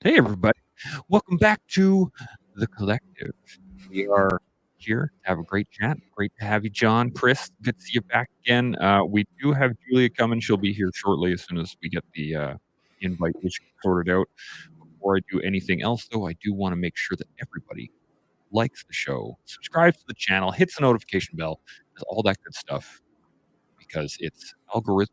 Hey, everybody. Welcome back to The Collective. We are here to have a great chat. Great to have you, John. Chris, good to see you back again. We do have Julia coming. She'll be here shortly as soon as we get the invite issue sorted out. Before I do anything else, though, I do want to make sure that everybody likes the show, subscribes to the channel, hits the notification bell, does all that good stuff, because it's algorithmic.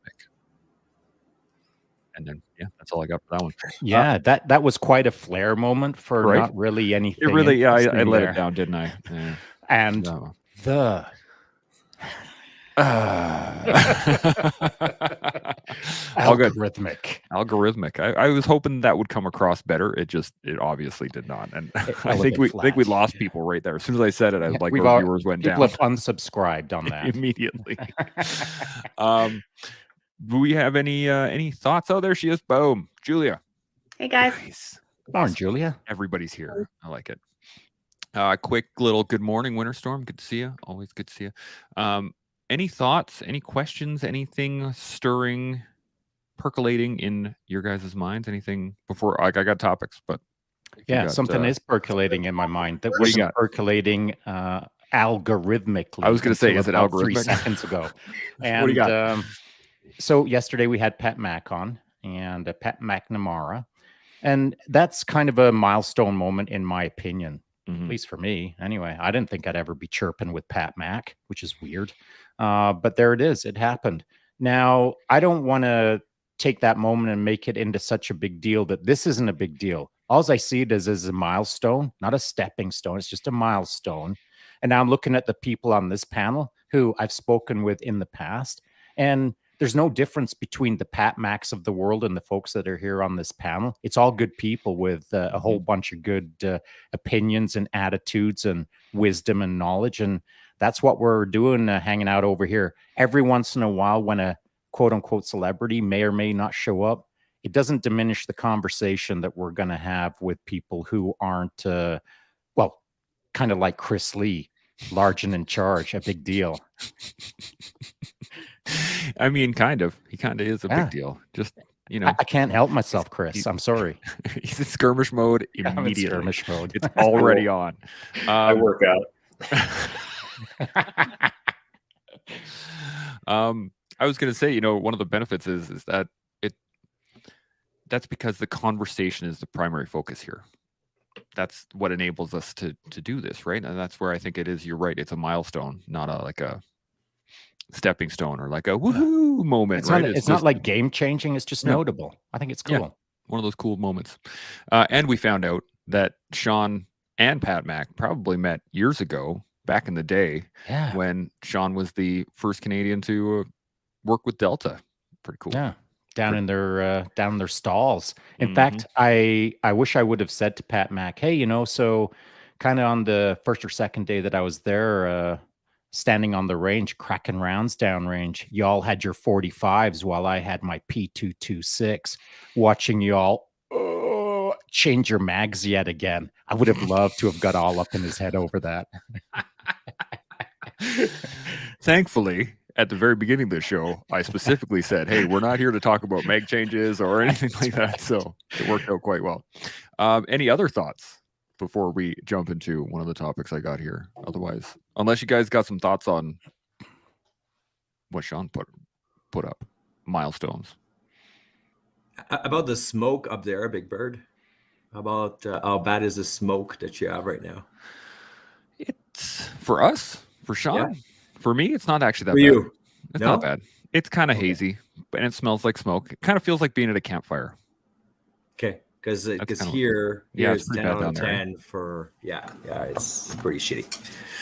And then, yeah, that's all I got for that one. Yeah, that was quite a flair moment for Right? not really anything. It really, yeah, I interesting let there. it down, didn't I? Yeah. And No. the All good. algorithmic. I was hoping that would come across better. It obviously did not, and I think we lost people right there. As soon as I said it, I was like, our viewers went down. People have unsubscribed on that immediately. Do we have any thoughts? Oh, there she is. Boom, Julia. Hey guys. Nice. Morning, Julia. Everybody's here. I like it. Quick little good morning, Winterstorm. Good to see you. Always good to see you. Any thoughts? Any questions? Anything stirring, percolating in your guys' minds? Anything before? Like, I got topics, but yeah, something is percolating in my mind that wasn't percolating algorithmically. I was going to say, is it algorithmic? 3 seconds ago. And what do you got? So yesterday we had Pat Mac on, and Pat McNamara, and that's kind of a milestone moment in my opinion. At least for me, anyway. I didn't think I'd ever be chirping with Pat Mac, which is weird. But there it is. It happened. Now, I don't want to take that moment and make it into such a big deal that this isn't a big deal. All I see it as is a milestone, not a stepping stone. It's just a milestone. And now I'm looking at the people on this panel who I've spoken with in the past. And there's no difference between the Pat Macs of the world and the folks that are here on this panel. It's all good people with a whole bunch of good opinions and attitudes and wisdom and knowledge. And that's what we're doing, hanging out over here. Every once in a while, when a quote unquote celebrity may or may not show up, it doesn't diminish the conversation that we're going to have with people who aren't, well, kind of like Chris Lee, large and in charge, a big deal. I mean, kind of. He kind of is a big deal. Just, you know. I can't help myself, Chris. I'm sorry. He's in skirmish mode immediately. I'm in skirmish mode. It's already on. I work out. I was going to say, one of the benefits is that that's because the conversation is the primary focus here. That's what enables us to do this, right? And that's where I think it is. You're right. It's a milestone, not a stepping stone or like a woohoo moment. It's right? It's just not like game changing. It's just notable. I think it's cool. Yeah, one of those cool moments. And we found out that Shaun and Pat Mac probably met years ago, back in the day, when Shaun was the first Canadian to work with Delta. Pretty cool. Yeah. Down in their stalls. In fact, I wish I would have said to Pat Mac, hey, so kind of on the first or second day that I was there, standing on the range, cracking rounds downrange, y'all had your 45s while I had my P226, watching y'all change your mags yet again. I would have loved to have got all up in his head over that. Thankfully, at the very beginning of the show, I specifically said, hey, we're not here to talk about mag changes or anything like that. So it worked out quite well. Any other thoughts before we jump into one of the topics I got here? Otherwise, unless you guys got some thoughts on what Shaun put up, milestones. About the smoke up there, Big Bird. About how bad is the smoke that you have right now? It's for us, for Shaun. Yeah. For me, it's not actually that for bad. You? It's not bad. It's kind of hazy, and it smells like smoke. It kind of feels like being at a campfire. Okay, because here it's 10 out of 10 for it's pretty shitty.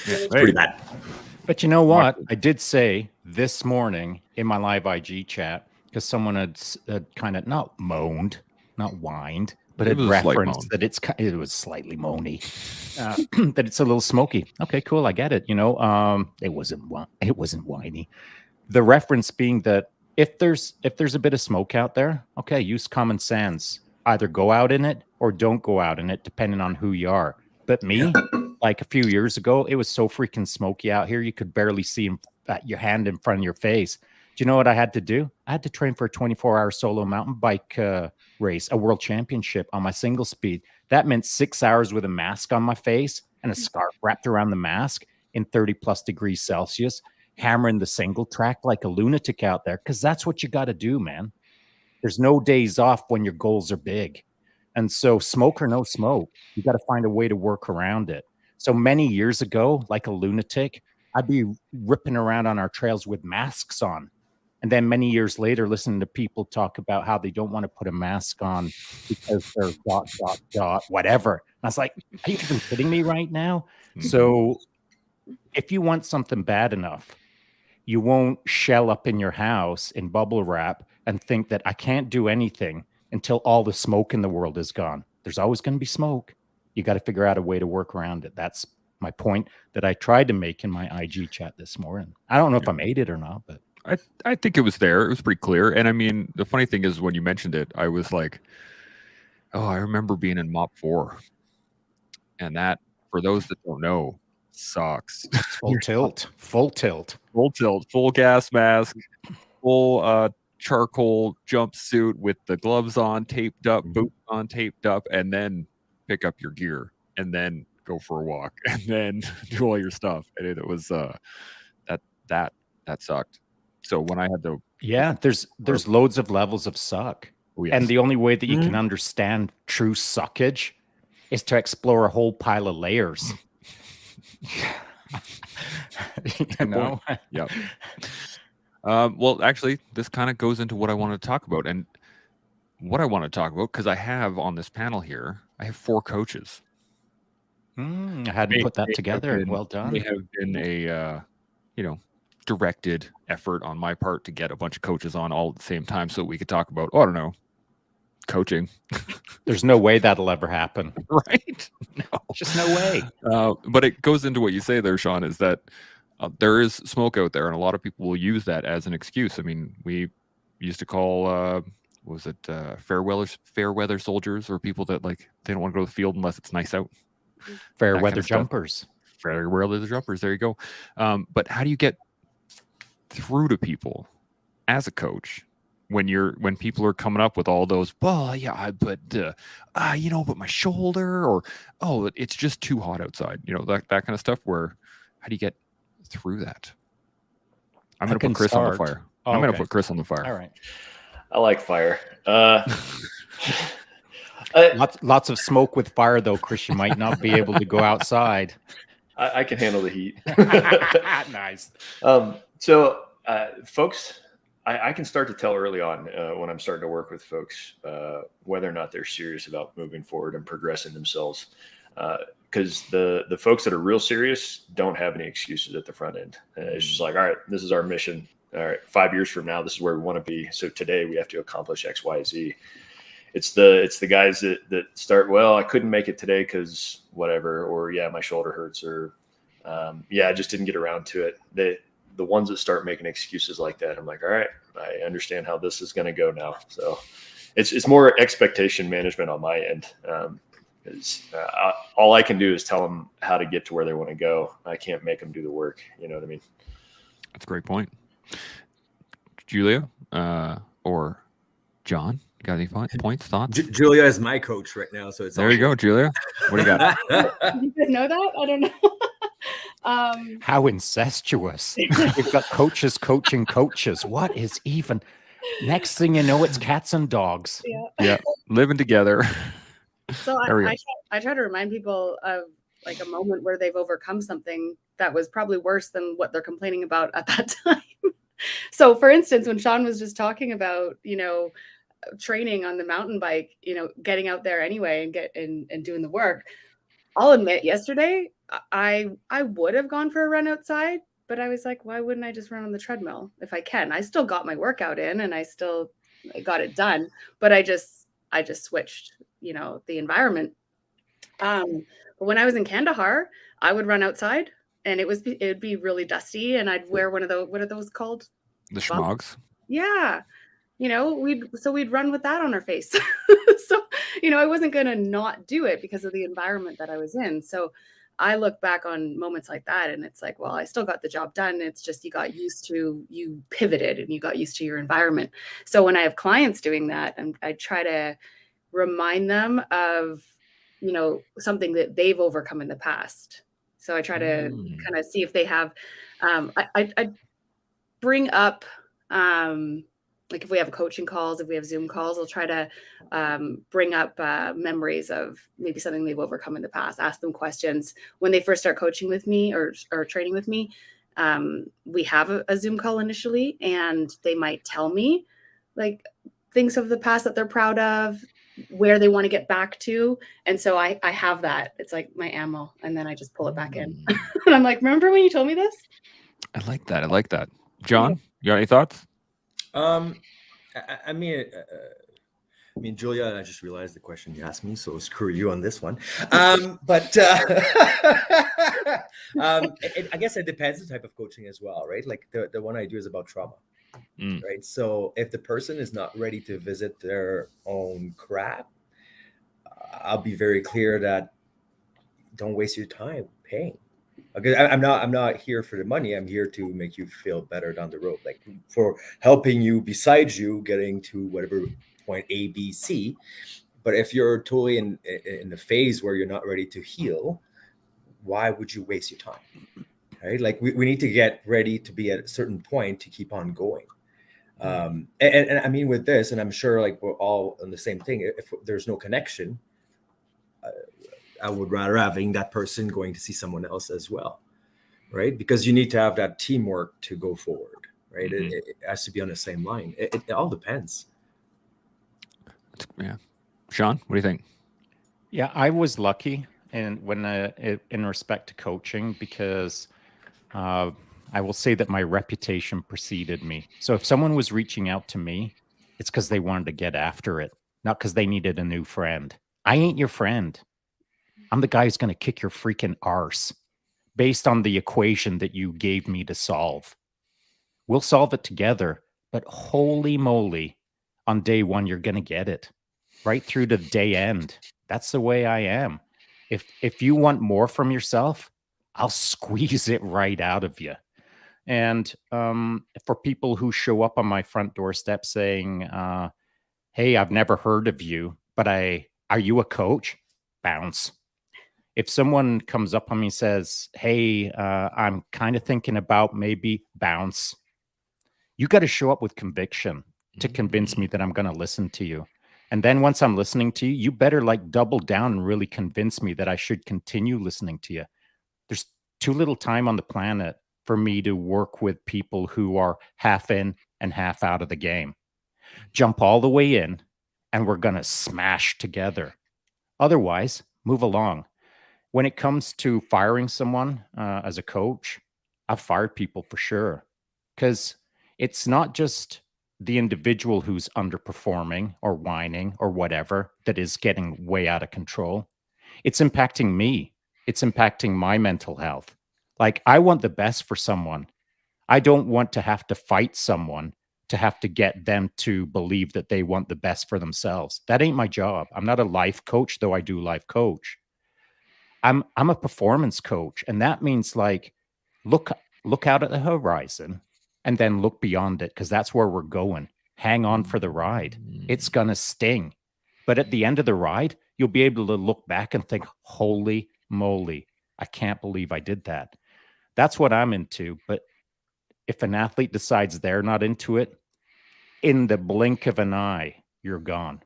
Yeah, it's pretty bad. But you know what? I did say this morning in my live IG chat, because someone had kind of not moaned, not whined, but it referenced that it was slightly moany, that it's a little smoky. Okay, cool, I get it. It wasn't whiny. The reference being that if there's a bit of smoke out there, okay, use common sense. Either go out in it or don't go out in it, depending on who you are. But me, like a few years ago, it was so freaking smoky out here, you could barely see your hand in front of your face. you know what I had to do? I had to train for a 24-hour solo mountain bike race, a world championship on my single speed. That meant 6 hours with a mask on my face and a scarf wrapped around the mask in 30+ degrees Celsius, hammering the single track like a lunatic out there, because that's what you got to do, man. There's no days off when your goals are big. And so smoke or no smoke, you got to find a way to work around it. So many years ago, like a lunatic, I'd be ripping around on our trails with masks on. And then many years later, listening to people talk about how they don't want to put a mask on because they're ... whatever. And I was like, are you even kidding me right now? So if you want something bad enough, you won't shell up in your house in bubble wrap and think that I can't do anything until all the smoke in the world is gone. There's always going to be smoke. You got to figure out a way to work around it. That's my point that I tried to make in my IG chat this morning. I don't know if I made it or not, but I think it was there. It was pretty clear. And I mean, the funny thing is when you mentioned it, I was like, oh, I remember being in Mop 4. And that, for those that don't know, sucks. Full tilt, full gas mask, full charcoal jumpsuit with the gloves on, taped up, boots on, taped up, and then pick up your gear and then go for a walk and then do all your stuff. And it was that sucked. So when I had to, there's loads of levels of suck. Oh, yes. And the only way that you can understand true suckage is to explore a whole pile of layers. You know? Yeah. Well, actually, this kind of goes into what I want to talk about. And what I want to talk about, because I have on this panel here, I have 4 coaches. I hadn't put that together. Well done. They have been a, directed effort on my part to get a bunch of coaches on all at the same time so we could talk about, I don't know, coaching. There's no way that'll ever happen. Right? No. Just no way. But it goes into what you say there, Shaun, is that there is smoke out there, and a lot of people will use that as an excuse. I mean, we used to call, fair weather soldiers, or people that they don't want to go to the field unless it's nice out. Fair weather jumpers. Fair weather jumpers. There you go. But how do you get through to people as a coach when people are coming up with all those, but my shoulder, or it's just too hot outside, that kind of stuff, where how do you get through that? I'm going to put Chris on the fire. I'm going to put Chris on the fire. All right. I like fire. Lots of smoke with fire, though, Chris. You might not be able to go outside. I can handle the heat. Nice. So, folks, I can start to tell early on when I'm starting to work with folks whether or not they're serious about moving forward and progressing themselves. Because the folks that are real serious don't have any excuses at the front end. It's just like, all right, this is our mission. All right, 5 years from now, this is where we want to be. So today we have to accomplish X, Y, Z. It's the guys that start, well, I couldn't make it today because whatever, or my shoulder hurts, or I just didn't get around to it. The ones that start making excuses like that, I'm like, all right, I understand how this is going to go now. So it's more expectation management on my end. All I can do is tell them how to get to where they want to go. I can't make them do the work. You know what I mean? That's a great point. Julia or John, got any points, thoughts? Julia is my coach right now, so it's there. You go, Julia. What do you got? You didn't know that? I don't know. How incestuous! We've got coaches coaching coaches. What is even? Next thing you know, it's cats and dogs. Yeah, living together. So I try to remind people of a moment where they've overcome something that was probably worse than what they're complaining about at that time. So, for instance, when Shaun was just talking about, training on the mountain bike, getting out there anyway and doing the work, I'll admit yesterday I would have gone for a run outside, but I was like, why wouldn't I just run on the treadmill if I can? I still got my workout in and I got it done, but I just switched, the environment. But when I was in Kandahar, I would run outside and it would be really dusty, and I'd wear one of those, what are those called? The schmogs. Yeah. We'd run with that on our face. So, I wasn't going to not do it because of the environment that I was in. So I look back on moments like that and it's like, well, I still got the job done. It's just you pivoted and you got used to your environment. So when I have clients doing that, and I try to remind them of, something that they've overcome in the past. So I try to kind of see if they have, I bring up, like if we have coaching calls, if we have Zoom calls, I'll try to bring up memories of maybe something they've overcome in the past, ask them questions. When they first start coaching with me or training with me, we have a Zoom call initially, and they might tell me like things of the past that they're proud of, where they want to get back to. And so I have that. It's like my ammo, and then I just pull it back in. And I'm like, remember when you told me this? I like that. John, you got any thoughts? I mean, Julia, I just realized the question you asked me, so screw you on this one. But I guess it depends the type of coaching as well, right? Like the one I do is about trauma, right? So if the person is not ready to visit their own crap, I'll be very clear that don't waste your time paying. Okay, I'm not here for the money. I'm here to make you feel better down the road, like for helping you besides you getting to whatever point A, B, C. But if you're totally in the phase where you're not ready to heal, why would you waste your time? Right? Like we need to get ready to be at a certain point to keep on going. And I mean with this, and I'm sure like we're all on the same thing. If there's no connection, I would rather having that person going to see someone else as well, right? Because you need to have that teamwork to go forward, right? It has to be on the same line. It all depends. Yeah. Shaun, what do you think? Yeah, I was lucky in respect to coaching, because I will say that my reputation preceded me. So if someone was reaching out to me, it's because they wanted to get after it, not because they needed a new friend. I ain't your friend. I'm the guy who's going to kick your freaking arse based on the equation that you gave me to solve. We'll solve it together, but holy moly, on day one, you're going to get it right through to day end. That's the way I am. If you want more from yourself, I'll squeeze it right out of you. And for people who show up on my front doorstep saying, hey, I've never heard of you, but are you a coach? Bounce. If someone comes up on me and says, hey, I'm kind of thinking about maybe, bounce. You got to show up with conviction to convince me that I'm going to listen to you. And then once I'm listening to you, you better like double down and really convince me that I should continue listening to you. There's too little time on the planet for me to work with people who are half in and half out of the game. Jump all the way in, and we're going to smash together. Otherwise, move along. When it comes to firing someone as a coach, I've fired people for sure, because it's not just the individual who's underperforming or whining or whatever that is getting way out of control. It's impacting me. It's impacting my mental health. Like, I want the best for someone. I don't want to have to fight someone to have to get them to believe that they want the best for themselves. That ain't my job. I'm not a life coach, though I do life coach. I'm a performance coach, and that means like look out at the horizon and then look beyond it, because that's where we're going. Hang on for the ride. It's gonna sting, but at the end of the ride, you'll be able to look back and think, holy moly, I can't believe I did that. That's what I'm into. But if an athlete decides they're not into it, in the blink of an eye, you're gone.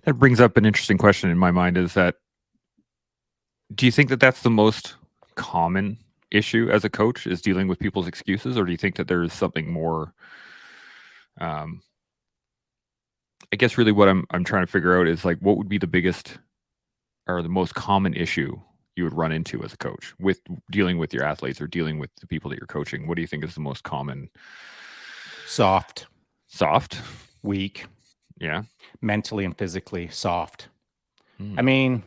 That brings up an interesting question in my mind, is that, do you think that that's the most common issue as a coach, is dealing with people's excuses? Or do you think that there's something more, I guess really what I'm trying to figure out is like, what would be the biggest or the most common issue you would run into as a coach with dealing with your athletes or dealing with the people that you're coaching? What do you think is the most common? Soft. Weak. Yeah. Mentally and physically soft. I mean,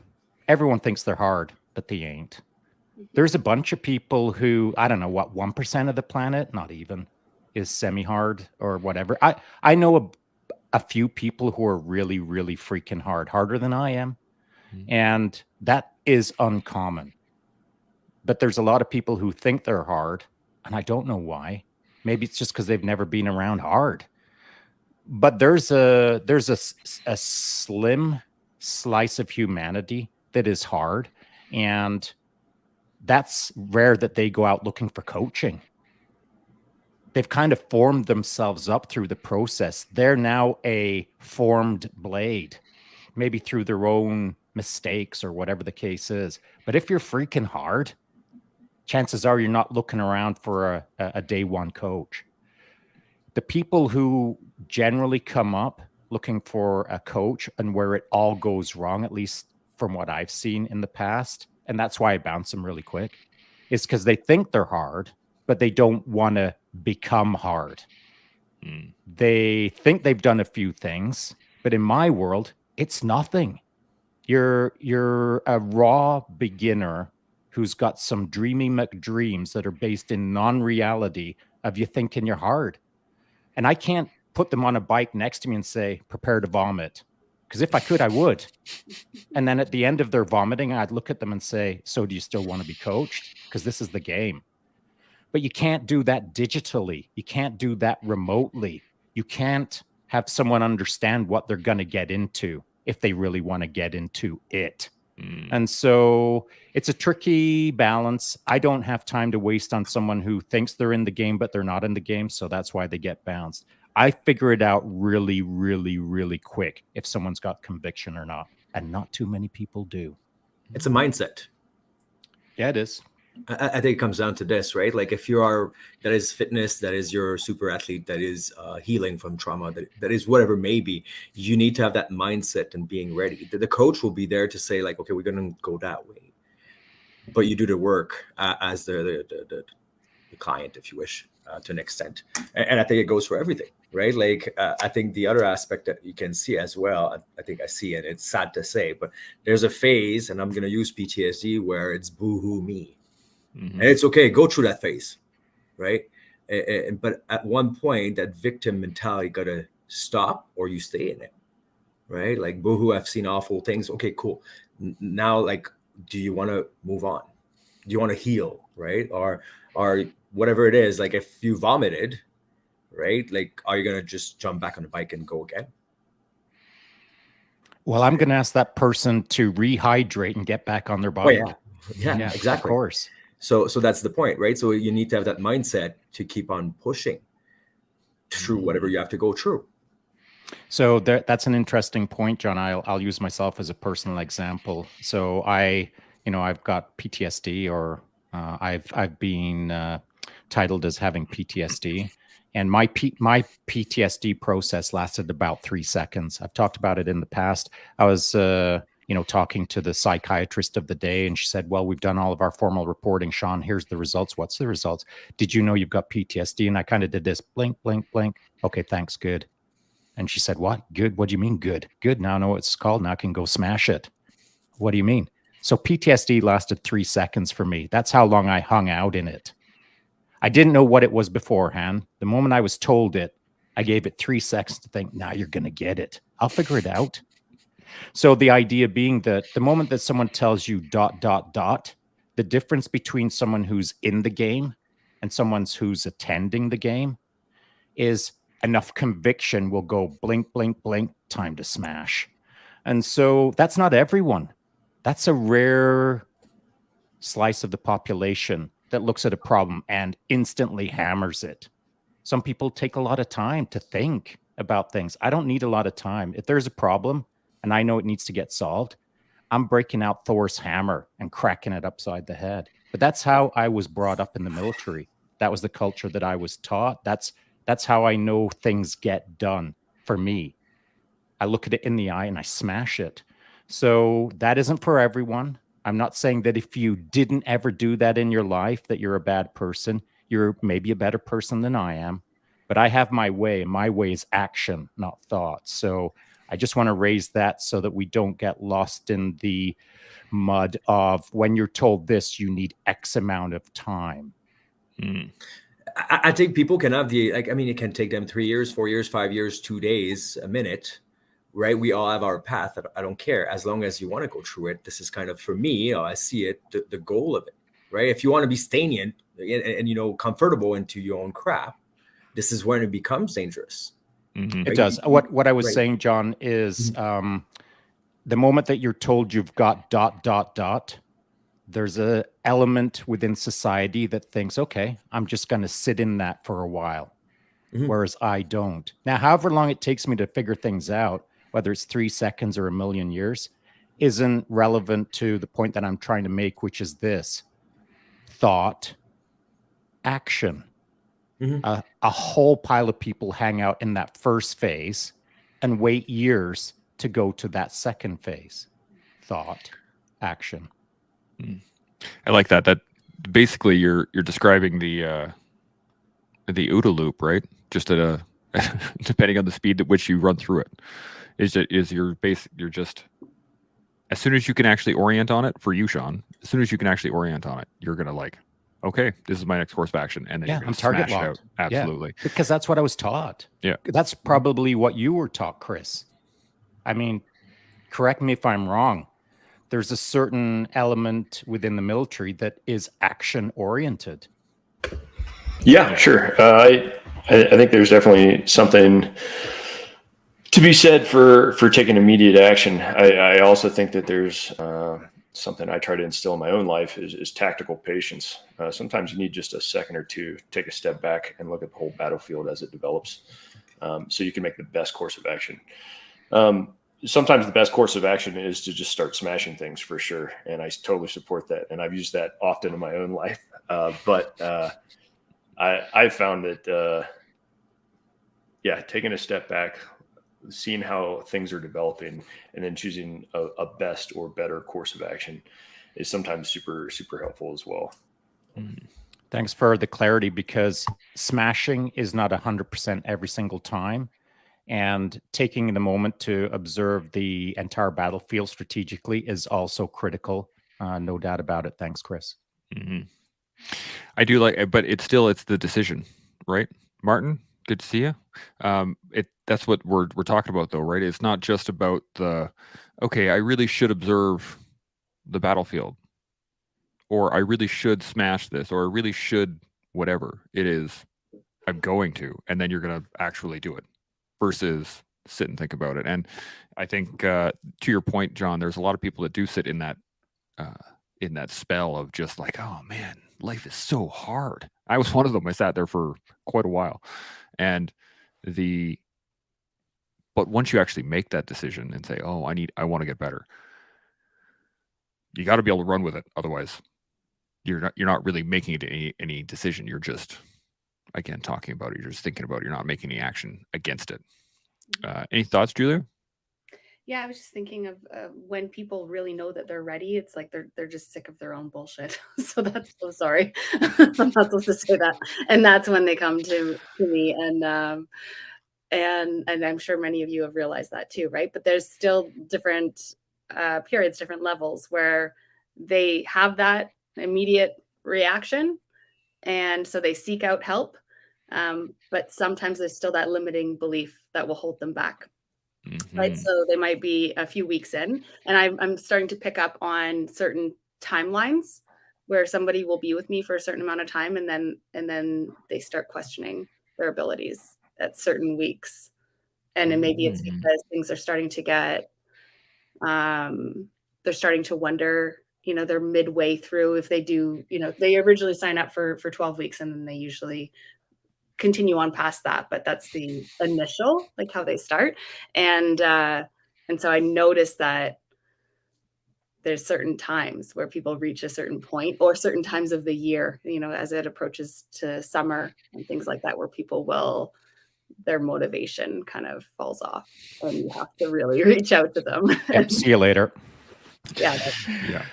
everyone thinks they're hard, but they ain't. There's a bunch of people who, I don't know what, 1% of the planet, not even, is semi-hard or whatever. I know a few people who are really, really freaking hard, harder than I am. And that is uncommon. But there's a lot of people who think they're hard, and I don't know why. Maybe it's just because they've never been around hard. But there's a slim slice of humanity that is hard, and that's rare that they go out looking for coaching. They've kind of formed themselves up through the process. They're now a formed blade, maybe through their own mistakes or whatever the case is. But if you're freaking hard, chances are you're not looking around for a day one coach. The people who generally come up looking for a coach and where it all goes wrong, at least from what I've seen in the past, and that's why I bounce them really quick, is because they think they're hard, but they don't want to become hard. They think they've done a few things, but in my world, it's nothing. You're a raw beginner who's got some dreamy McDreams that are based in non-reality of you thinking you're hard. And I can't put them on a bike next to me and say, prepare to vomit. Because if I could, I would. And then at the end of their vomiting, I'd look at them and say, so do you still want to be coached? Because this is the game. But you can't do that digitally. You can't do that remotely. You can't have someone understand what they're going to get into if they really want to get into it. And so it's a tricky balance. I don't have time to waste on someone who thinks they're in the game, but they're not in the game. So that's why they get bounced. I figure it out really, really, really quick if someone's got conviction or not. And not too many people do. It's a mindset. Yeah, it is. I think it comes down to this, right? Like if you are, that is fitness, that is your super athlete, that is healing from trauma, that is whatever it may be, you need to have that mindset and being ready. The coach will be there to say like, okay, we're going to go that way. But you do the work as the client, if you wish, to an extent. And I think it goes for everything, right? Like I think the other aspect that you can see as well, I think I see it, it's sad to say, but there's a phase, and I'm going to use PTSD, where it's boo-hoo me. And it's okay, go through that phase, right? But at one point, that victim mentality got to stop, or you stay in it, right? Like, boohoo, I've seen awful things. Okay, cool. Now, like, do you want to move on? Do you want to heal, right? Or whatever it is, like if you vomited, right? Like, are you going to just jump back on the bike and go again? Well, I'm going to ask that person to rehydrate and get back on their bike. Oh, yeah, exactly. Of course. So that's the point, right? So you need to have that mindset to keep on pushing through whatever you have to go through. So that's an interesting point, John. I'll use myself as a personal example. So I've got PTSD, or I've been titled as having PTSD, and my PTSD process lasted about 3 seconds. I've talked about it in the past. I was talking to the psychiatrist of the day, and she said, well, we've done all of our formal reporting. Shaun, here's the results. What's the results? Did you know you've got PTSD? And I kind of did this blink, blink, blink. Okay, thanks. Good. And she said, what? Good? What do you mean good? Good. Now I know what it's called. Now I can go smash it. What do you mean? So PTSD lasted 3 seconds for me. That's how long I hung out in it. I didn't know what it was beforehand. The moment I was told it, I gave it 3 seconds to think, now you're going to get it. I'll figure it out. So the idea being that the moment that someone tells you ... the difference between someone who's in the game and someone who's attending the game is enough conviction will go blink, blink, blink, time to smash. And so that's not everyone. That's a rare slice of the population that looks at a problem and instantly hammers it. Some people take a lot of time to think about things. I don't need a lot of time. If there's a problem and I know it needs to get solved, I'm breaking out Thor's hammer and cracking it upside the head. But that's how I was brought up in the military. That was the culture that I was taught. That's how I know things get done for me. I look at it in the eye and I smash it. So that isn't for everyone. I'm not saying that if you didn't ever do that in your life, that you're a bad person. You're maybe a better person than I am. But I have my way, and my way is action, not thought. So I just want to raise that so that we don't get lost in the mud of when you're told this, you need X amount of time. I think people can have it can take them 3 years, 4 years, 5 years, 2 days, a minute, right? We all have our path. I don't care. As long as you want to go through it, this is kind of, for me, I see it, the goal of it, right? If you want to be stagnant and comfortable into your own crap, this is when it becomes dangerous. Mm-hmm. It does. What I was saying, John, is the moment that you're told you've got ... there's a element within society that thinks, okay, I'm just going to sit in that for a while. Whereas I don't. Now, however long it takes me to figure things out, whether it's 3 seconds or a million years, isn't relevant to the point that I'm trying to make, which is this: thought, action. A whole pile of people hang out in that first phase and wait years to go to that second phase: thought, action. I like that. That basically you're describing the OODA loop, right? Just at a depending on the speed at which you run through it. You're just, as soon as you can actually orient on it, for you, Shaun, as soon as you can actually orient on it, you're gonna like, okay, this is my next course of action, and then you're gonna target smash it locked. out. Absolutely. Yeah, because that's what I was taught. Yeah. That's probably what you were taught, Chris. I mean, correct me if I'm wrong. There's a certain element within the military that is action oriented. Yeah, sure. I think there's definitely something to be said for taking immediate action. I also think that there's something I try to instill in my own life is tactical patience. Sometimes you need just a second or two, take a step back and look at the whole battlefield as it develops, so you can make the best course of action. Sometimes the best course of action is to just start smashing things, for sure. And I totally support that. And I've used that often in my own life. But I found that, taking a step back, seeing how things are developing, and then choosing a best or better course of action is sometimes super, super helpful as well. Thanks for the clarity, because smashing is not 100% every single time. And taking the moment to observe the entire battlefield strategically is also critical. No doubt about it. Thanks, Chris. I do like, but it's the decision, right? Martin, good to see you. That's what we're talking about, though, right? It's not just about okay, I really should observe the battlefield, or I really should smash this, or I really should whatever it is. I'm going to, and then you're going to actually do it, versus sit and think about it. And I think to your point, John, there's a lot of people that do sit in that spell of just like, oh man, life is so hard. I was one of them. I sat there for quite a while, but once you actually make that decision and say, oh, I want to get better, you got to be able to run with it. Otherwise, you're not really making it any decision. You're just, again, talking about it. You're just thinking about it. You're not making any action against it. Any thoughts, Julia? Yeah, I was just thinking of when people really know that they're ready. It's like they're just sick of their own bullshit. So that's so sorry. I'm not supposed to say that. And that's when they come to me, and I'm sure many of you have realized that too, right? But there's still different periods, different levels where they have that immediate reaction, and so they seek out help. But sometimes there's still that limiting belief that will hold them back. Right. So they might be a few weeks in, and I'm starting to pick up on certain timelines where somebody will be with me for a certain amount of time, and then they start questioning their abilities at certain weeks. And then maybe it's because things are starting to get, they're starting to wonder, they're midway through. If they do, they originally sign up for 12 weeks, and then they usually continue on past that, but that's the initial, like how they start. And so I noticed that there's certain times where people reach a certain point, or certain times of the year, as it approaches to summer and things like that, where their motivation kind of falls off, and you have to really reach out to them. Yep, see you later. Yeah.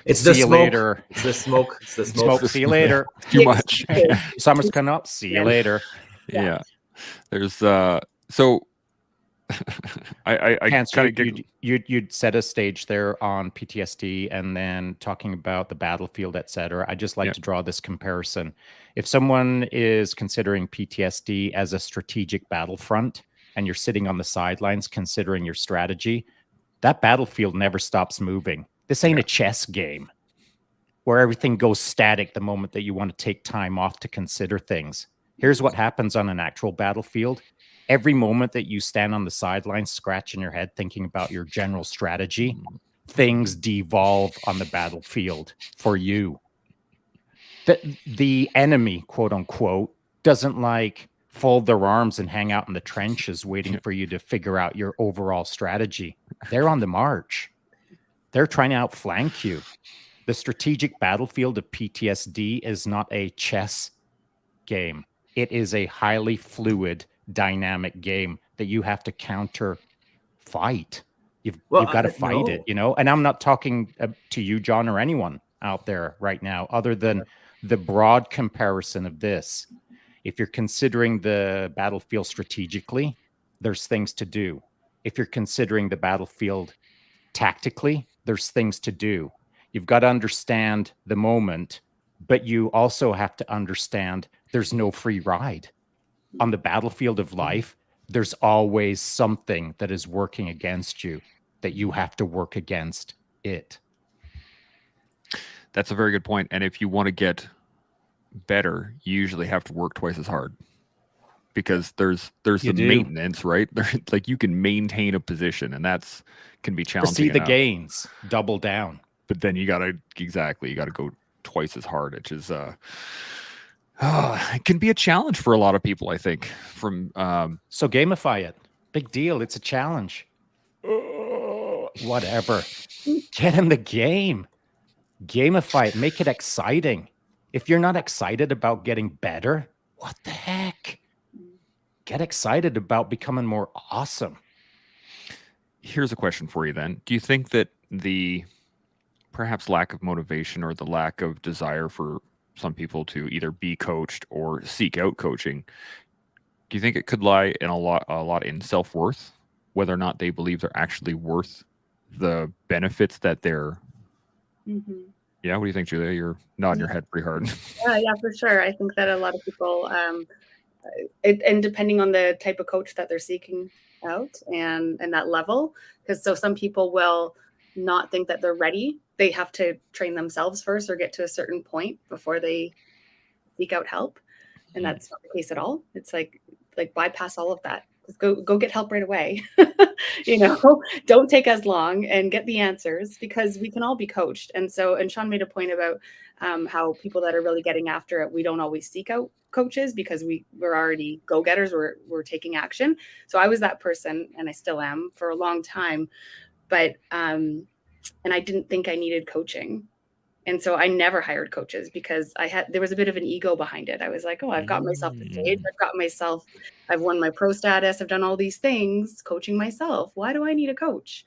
It's the smoke. Later. It's the smoke. It's the smoke. See you later. Too much. Summer's coming up. See you later. Yeah. There's so I kind of you'd set a stage there on PTSD, and then talking about the battlefield, etc. I just like to draw this comparison. If someone is considering PTSD as a strategic battlefront, and you're sitting on the sidelines considering your strategy, that battlefield never stops moving. This ain't a chess game where everything goes static the moment that you want to take time off to consider things. Here's what happens on an actual battlefield. Every moment that you stand on the sidelines, scratching your head, thinking about your general strategy, things devolve on the battlefield for you. The enemy, quote unquote, doesn't like fold their arms and hang out in the trenches waiting for you to figure out your overall strategy. They're on the march. They're trying to outflank you. The strategic battlefield of PTSD is not a chess game. It is a highly fluid, dynamic game that you have to counter fight. You've got to fight it, And I'm not talking to you, John, or anyone out there right now, other than the broad comparison of this. If you're considering the battlefield strategically, there's things to do. If you're considering the battlefield tactically, there's things to do. You've got to understand the moment, but you also have to understand there's no free ride. On the battlefield of life, there's always something that is working against you that you have to work against it. That's a very good point. And if you want to get better, you usually have to work twice as hard, because there's the maintenance, right? Like you can maintain a position, and that's can be challenging. See the gains, double down. But then you gotta go twice as hard, which is it can be a challenge for a lot of people, I think. So gamify it. Big deal. It's a challenge. Whatever. Get in the game. Gamify it. Make it exciting. If you're not excited about getting better, what the heck? Get excited about becoming more awesome. Here's a question for you then. Do you think that the perhaps lack of motivation or the lack of desire for some people to either be coached or seek out coaching, do you think it could lie in a lot in self-worth, whether or not they believe they're actually worth the benefits that they're Yeah, what do you think, Julia? You're nodding your head pretty hard. Yeah, for sure. I think that a lot of people and depending on the type of coach that they're seeking out and that level, because so some people will not think that they're ready. They have to train themselves first or get to a certain point before they seek out help. And that's not the case at all. It's like bypass all of that. Just go get help right away. Don't take as long and get the answers, because we can all be coached. And Shaun made a point about how people that are really getting after it, we don't always seek out coaches because we're already go-getters. We're taking action. So I was that person, and I still am for a long time. But and I didn't think I needed coaching. And so I never hired coaches because there was a bit of an ego behind it. I was like, oh, I've got myself the stage. I've won my pro status. I've done all these things coaching myself. Why do I need a coach?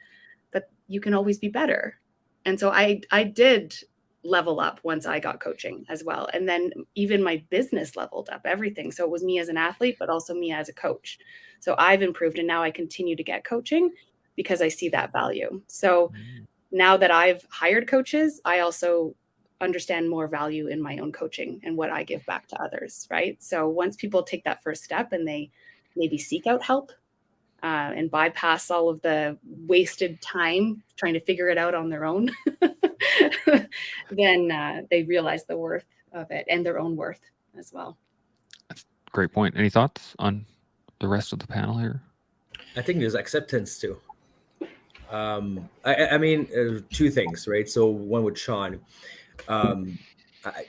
But you can always be better. And so I did level up once I got coaching as well. And then even my business leveled up, everything. So it was me as an athlete, but also me as a coach. So I've improved, and now I continue to get coaching because I see that value. So now that I've hired coaches, I also understand more value in my own coaching and what I give back to others, right? So once people take that first step and they maybe seek out help and bypass all of the wasted time trying to figure it out on their own, then they realize the worth of it and their own worth as well. That's a great point. Any thoughts on the rest of the panel here? I think there's acceptance too. I mean, two things, right? So one with Shaun,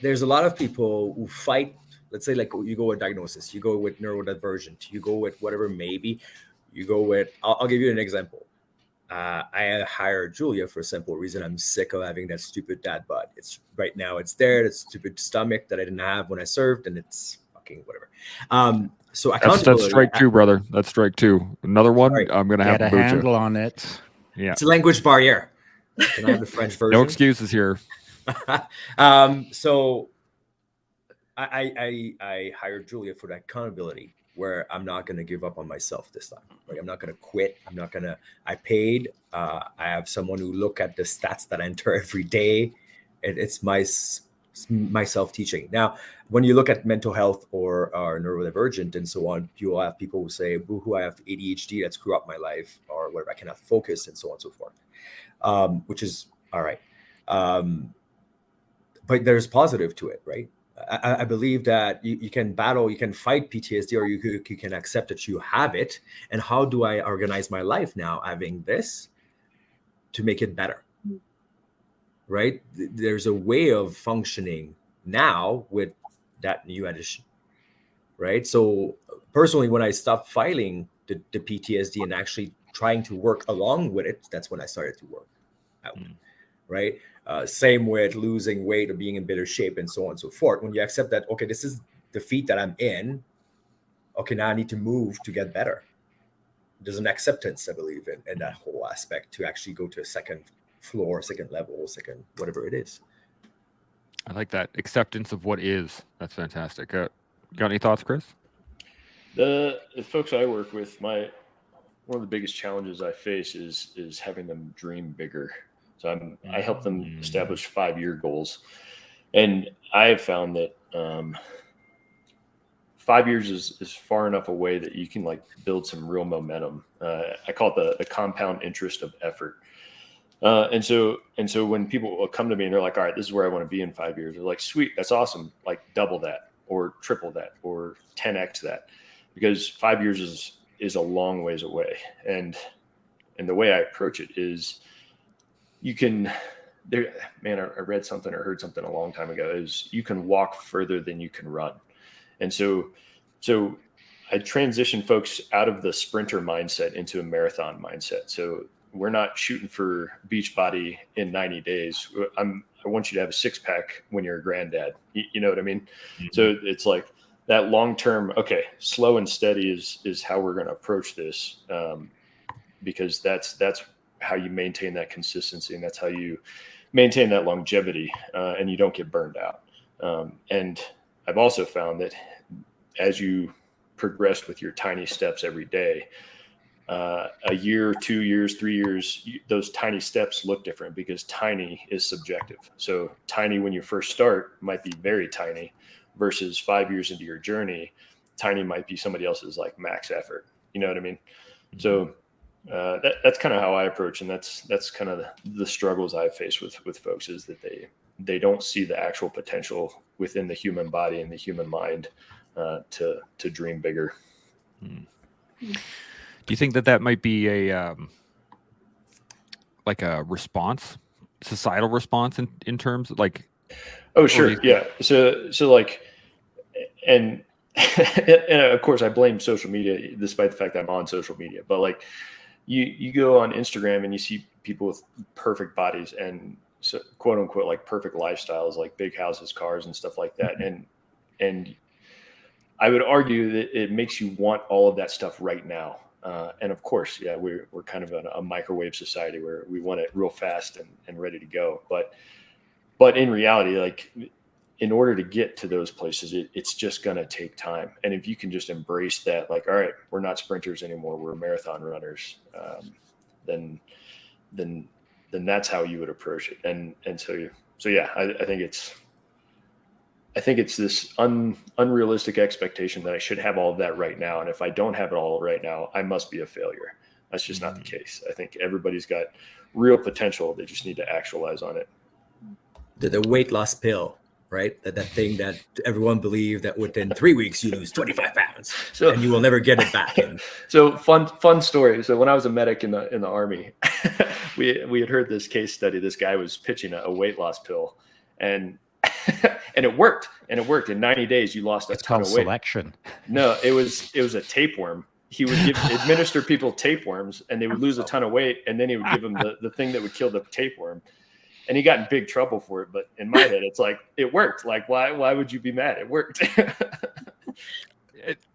there's a lot of people who fight. Let's say, like, you go with diagnosis, you go with neurodivergent, you go with whatever, maybe you go with. I'll give you an example. I hired Julia for a simple reason. I'm sick of having that stupid dad bod. It's right now. It's there. That stupid stomach that I didn't have when I served, and it's fucking whatever. So that's strike two, brother. That's strike two. Another one. Sorry. I'm gonna have to handle on it. Yeah, it's a language barrier. Can I have the French version? No excuses here. So I hired Julia for that accountability, where I'm not going to give up on myself this time. Like, I'm not going to quit. I paid. I have someone who look at the stats that I enter every day. It's my myself teaching. Now, when you look at mental health or neurodivergent and so on, you will have people who say, boo-hoo, I have ADHD, that screw up my life, or whatever, I cannot focus, and so on and so forth, which is all right. But there's positive to it, right? I believe that you can battle, you can fight PTSD, or you can accept that you have it. And how do I organize my life now, having this, to make it better? Right? There's a way of functioning now with that new addition, right? So personally, when I stopped fighting the PTSD and actually trying to work along with it, that's when I started to work out, right? Same with losing weight or being in better shape and so on and so forth. When you accept that, okay, this is the feat that I'm in, okay, now I need to move to get better. There's an acceptance, I believe, in that whole aspect, to actually go to a second floor, second level, second whatever it is. I like that acceptance of what is. That's fantastic. Got any thoughts, Chris? The folks I work with, one of the biggest challenges I face is having them dream bigger. So I help them establish 5-year goals, and I have found that 5 years is far enough away that you can like build some real momentum. I call it the compound interest of effort. And so when people will come to me and they're like, all right, this is where I want to be in 5 years. They're like, sweet, that's awesome. Like double that or triple that or 10x that, because 5 years is a long ways away. And the way I approach it is you can, I read something or heard something a long time ago, is you can walk further than you can run. And so I transition folks out of the sprinter mindset into a marathon mindset. So we're not shooting for Beachbody in 90 days. I want you to have a 6-pack when you're a granddad. You know what I mean? Mm-hmm. So it's like that long-term, okay, slow and steady is how we're going to approach this, because that's how you maintain that consistency, and that's how you maintain that longevity, and you don't get burned out. And I've also found that as you progressed with your tiny steps every day, a year, 2 years, 3 years, those tiny steps look different, because tiny is subjective. So tiny when you first start might be very tiny, versus 5 years into your journey, tiny might be somebody else's like max effort. You know what I mean? Mm-hmm. So that's kind of how I approach, and that's kind of the struggles I face with folks, is that they don't see the actual potential within the human body and the human mind to dream bigger. Do you think that might be a like a response, societal response in terms of like? Oh, sure, yeah. So like, and of course I blame social media, despite the fact that I'm on social media. But like, you go on Instagram and you see people with perfect bodies and, so, quote unquote, like perfect lifestyles, like big houses, cars, and stuff like that. And I would argue that it makes you want all of that stuff right now. And of course, yeah, we're kind of a microwave society where we want it real fast and ready to go. But in reality, like, in order to get to those places, it's just going to take time. And if you can just embrace that, like, all right, we're not sprinters anymore, we're marathon runners, then that's how you would approach it. And so yeah, I think it's this unrealistic expectation that I should have all of that right now. And if I don't have it all right now, I must be a failure. That's just not the case. I think everybody's got real potential. They just need to actualize on it. The weight loss pill, right? That thing that everyone believed that within 3 weeks you lose 25 pounds, and you will never get it back. So fun story. So when I was a medic in the Army, we had heard this case study. This guy was pitching a weight loss pill, and it worked. And it worked. In 90 days, you lost a ton of weight. Selection. No, it was a tapeworm. He would administer people tapeworms, and they would lose a ton of weight, and then he would give them the thing that would kill the tapeworm. And he got in big trouble for it. But in my head, it's like, it worked. Like, why would you be mad? It worked.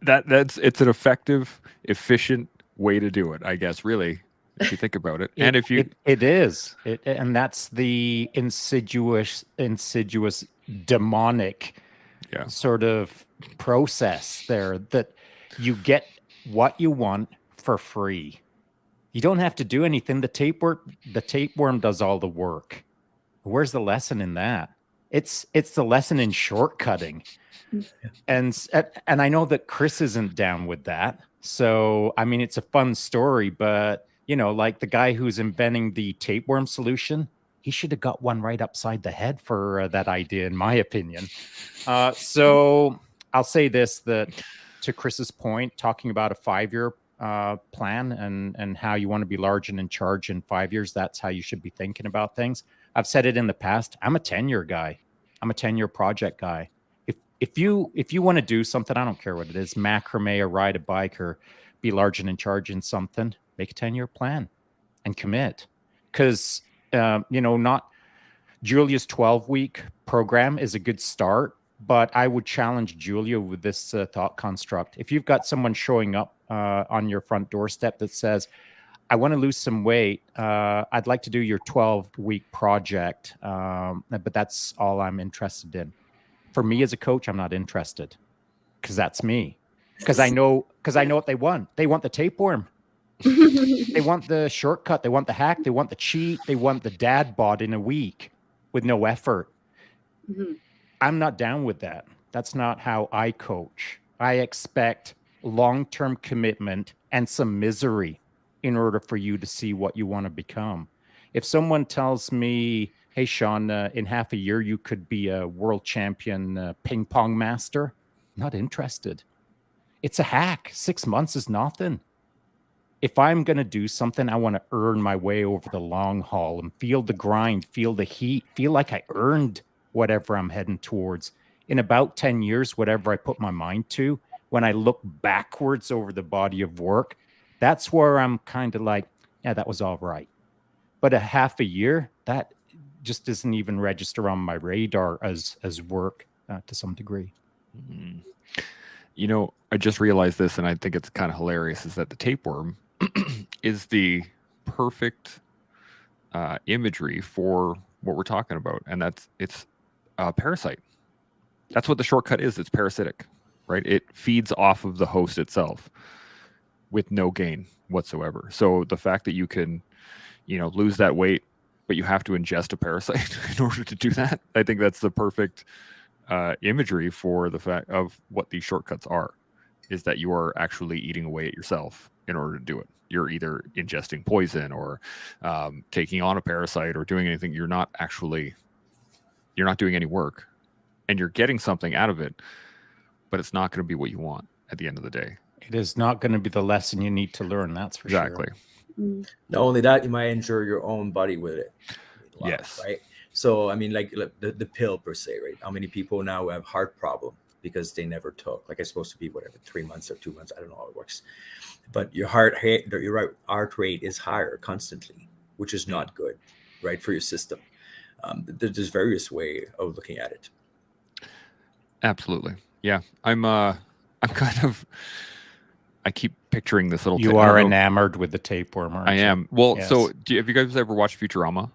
It's an effective, efficient way to do it, I guess, really, if you think about it. And if you it is. And that's the insidious demonic sort of process there, that you get what you want for free. You don't have to do anything. The tapeworm does all the work. Where's the lesson in that? It's the lesson in shortcutting. And I know that Chris isn't down with that. So, I mean, it's a fun story, but like the guy who's inventing the tapeworm solution, he should have got one right upside the head for that idea, in my opinion. So I'll say this, that to Chris's point, talking about a 5-year plan and how you want to be large and in charge in 5 years, that's how you should be thinking about things. I've said it in the past. I'm a 10-year guy. I'm a 10-year project guy. If you want to do something, I don't care what it is, macrame or ride a bike or be large and in charge in something, make a 10-year plan and commit. Because, not Julia's 12-week program is a good start, but I would challenge Julia with this thought construct. If you've got someone showing up on your front doorstep that says, I want to lose some weight. I'd like to do your 12-week project, but that's all I'm interested in. For me as a coach, I'm not interested because that's me. Because I know what they want. They want the tapeworm. They want the shortcut. They want the hack. They want the cheat. They want the dad bod in a week with no effort. Mm-hmm. I'm not down with that. That's not how I coach. I expect long-term commitment and some misery in order for you to see what you want to become. If someone tells me, hey, Shaun, in half a year, you could be a world champion ping pong master, not interested. It's a hack. 6 months is nothing. If I'm going to do something, I want to earn my way over the long haul and feel the grind, feel the heat, feel like I earned whatever I'm heading towards. In about 10 years, whatever I put my mind to, when I look backwards over the body of work, that's where I'm kind of like, yeah, that was all right. But a half a year, that just doesn't even register on my radar as work to some degree. Mm-hmm. I just realized this, and I think it's kind of hilarious, is that the tapeworm is the perfect imagery for what we're talking about, and it's a parasite. That's what the shortcut is. It's parasitic, right? It feeds off of the host itself with no gain whatsoever. So the fact that you can, lose that weight, but you have to ingest a parasite in order to do that, I think that's the perfect imagery for the fact of what these shortcuts are, is that you are actually eating away at yourself in order to do it. You're either ingesting poison or taking on a parasite or doing anything. You're not doing any work, and you're getting something out of it, but it's not going to be what you want at the end of the day. It is not going to be the lesson you need to learn. That's for exactly. Sure. Not only that, you might injure your own body with it. Yes. Right. So, I mean, like the pill per se, right? How many people now have heart problem because they never took, like it's supposed to be whatever, 3 months or 2 months. I don't know how it works, but your heart rate is higher constantly, which is not good, right? For your system. There's various way of looking at it. Absolutely. Yeah. I keep picturing this little. You are enamored with the tapeworm. I am. Well, yes. So have you guys ever watched Futurama?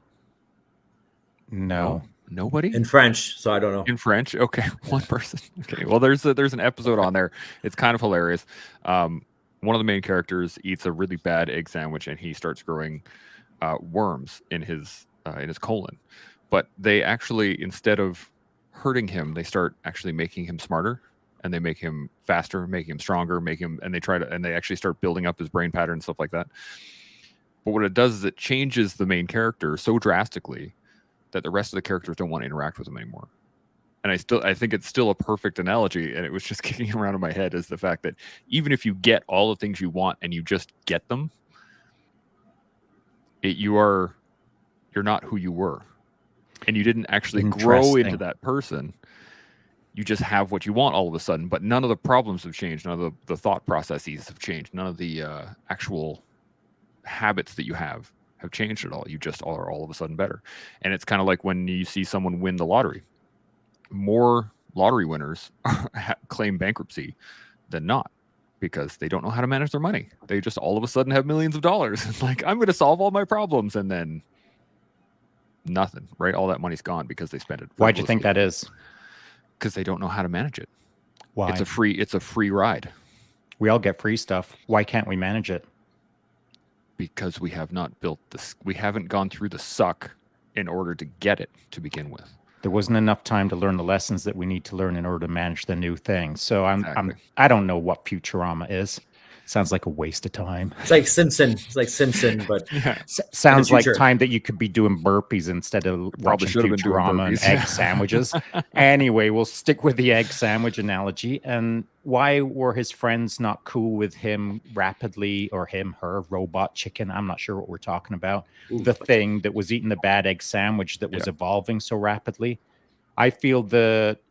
No. Nobody? In French, so I don't know. In French? Okay. One person. Okay. Well, there's an episode on there. It's kind of hilarious. One of the main characters eats a really bad egg sandwich, and he starts growing worms in his colon. But they actually, instead of hurting him, they start actually making him smarter, and they make him faster, make him stronger, and they actually start building up his brain pattern and stuff like that. But what it does is it changes the main character so drastically that the rest of the characters don't want to interact with him anymore. And I think it's still a perfect analogy, and it was just kicking around in my head, is the fact that even if you get all the things you want and you just get them, you're not who you were. And you didn't actually grow into that person. You just have what you want all of a sudden, but none of the problems have changed. None of the thought processes have changed. None of the actual habits that you have changed at all. You just are all of a sudden better. And it's kind of like when you see someone win the lottery. More lottery winners claim bankruptcy than not, because they don't know how to manage their money. They just all of a sudden have millions of dollars. It's like, I'm going to solve all my problems, and then nothing, right? All that money's gone because they spent it. Why do you think that is? Because they don't know how to manage it. Why? It's a free ride. We all get free stuff. Why can't we manage it? Because we have not built this. We haven't gone through the suck in order to get it to begin with. There wasn't enough time to learn the lessons that we need to learn in order to manage the new thing. So I don't know what Futurama is. Sounds like a waste of time. It's like Simpson. It's like Simpson, but sounds like time that you could be doing burpees instead of watching Futurama and egg sandwiches. Anyway, we'll stick with the egg sandwich analogy. And why were his friends not cool with him rapidly, or him, her, robot chicken? I'm not sure what we're talking about. The thing that was eating the bad egg sandwich that was evolving so rapidly. I feel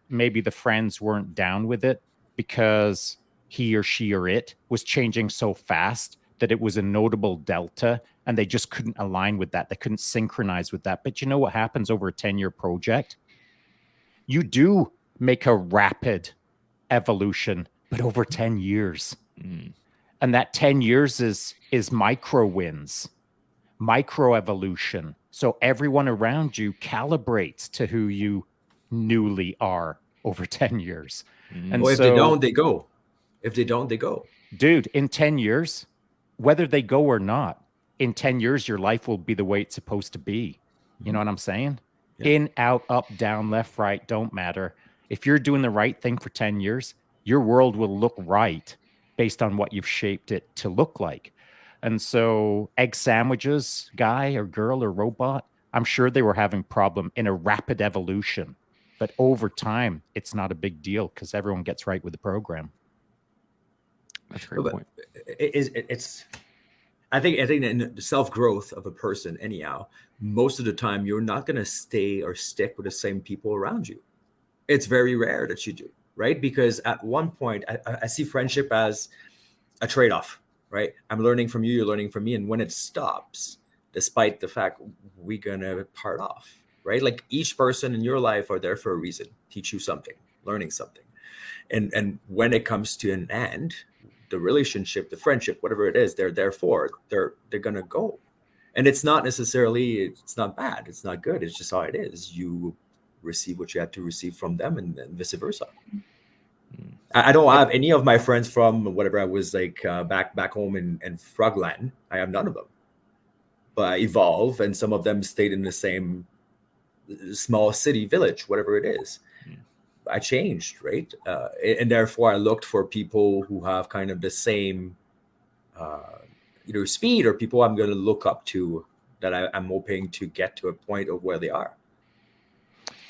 maybe the friends weren't down with it because he or she or it was changing so fast that it was a notable delta, and they just couldn't align with that. They couldn't synchronize with that. But you know what happens over a 10-year project? You do make a rapid evolution, but over 10 years. And that 10 years is micro wins, micro evolution. So everyone around you calibrates to who you newly are over 10 years. And if they don't, they go. If they don't, they go. Dude, in 10 years, whether they go or not, in 10 years, your life will be the way it's supposed to be. You know what I'm saying? Yeah. In, out, up, down, left, right, don't matter. If you're doing the right thing for 10 years, your world will look right based on what you've shaped it to look like. And so egg sandwiches, guy or girl or robot, I'm sure they were having problem in a rapid evolution. But over time, it's not a big deal because everyone gets right with the program. That's a great point. I think in the self-growth of a person, anyhow, most of the time you're not going to stay or stick with the same people around you. It's very rare that you do, right? Because at one point, I see friendship as a trade-off, right? I'm learning from you, you're learning from me. And when it stops, despite the fact we're going to part off, right? Like each person in your life are there for a reason, teach you something, learning something. And when it comes to an end, the relationship, the friendship, whatever it is, they're there for, they're gonna go. And it's not necessarily, it's not bad, it's not good, it's just how it is. You receive what you have to receive from them, and vice versa. I don't have any of my friends from whatever I was like back home in Frogland. I have none of them. But I evolve, and some of them stayed in the same small city, village, whatever it is. I changed, right? And therefore I looked for people who have kind of the same either speed, or people I'm going to look up to that I'm hoping to get to a point of where they are.